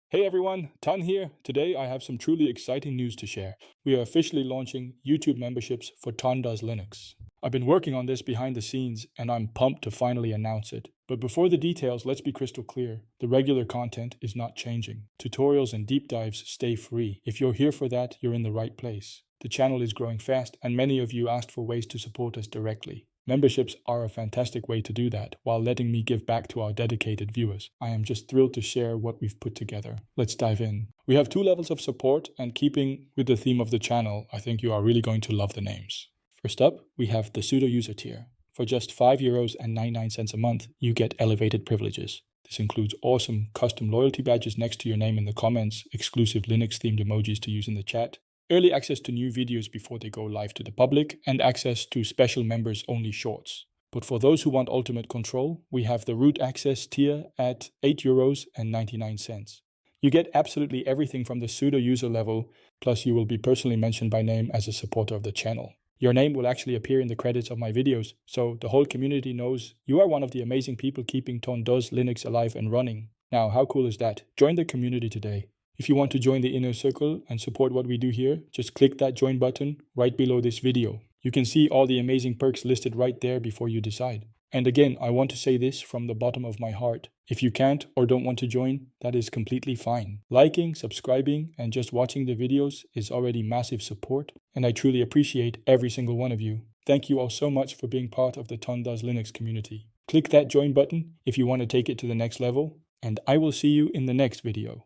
Hey everyone, Tan here. Today I have some truly exciting news to share. We are officially launching YouTube memberships for Tan Does Linux. I've been working on this behind the scenes and I'm pumped to finally announce it. But before the details, let's be crystal clear. The regular content is not changing. Tutorials and deep dives stay free. If you're here for that, you're in the right place. The channel is growing fast and many of you asked for ways to support us directly. Memberships are a fantastic way to do that, while letting me give back to our dedicated viewers. I am just thrilled to share what we've put together. Let's dive in. We have two levels of support, and keeping with the theme of the channel, I think you are really going to love the names. First up, we have the pseudo user tier. For just €5.99 a month, you get elevated privileges. This includes awesome custom loyalty badges next to your name in the comments, exclusive Linux-themed emojis to use in the chat, early access to new videos before they go live to the public, and access to special members-only shorts. But for those who want ultimate control, we have the root access tier at €8.99. You get absolutely everything from the pseudo user level, plus you will be personally mentioned by name as a supporter of the channel. Your name will actually appear in the credits of my videos, so the whole community knows you are one of the amazing people keeping Tan Does Linux alive and running. Now, how cool is that? Join the community today. If you want to join the inner circle and support what we do here, just click that join button right below this video. You can see all the amazing perks listed right there before you decide. And again, I want to say this from the bottom of my heart. If you can't or don't want to join, that is completely fine. Liking, subscribing, and just watching the videos is already massive support, and I truly appreciate every single one of you. Thank you all so much for being part of the Tan Does Linux community. Click that join button if you want to take it to the next level, and I will see you in the next video.